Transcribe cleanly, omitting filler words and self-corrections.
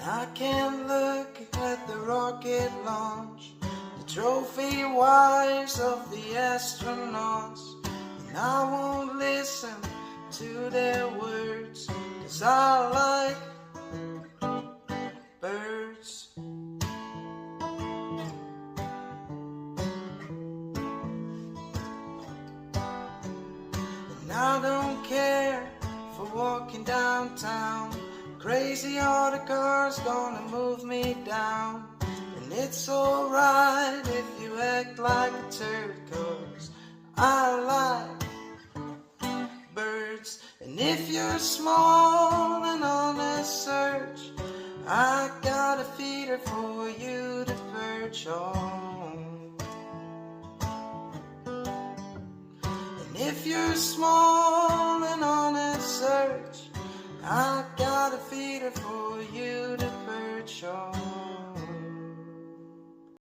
I can't look at the rocket launch, the trophy wives of the astronauts, and I won't listen to their words, 'cause I like birds. And I don't care for walking downtown, crazy all the cars gonna move me down. And it's alright if you act like a turd, 'cause I like birds. And if you're small and on a search, I got a feeder for you to perch on. And if you're small and on a search, I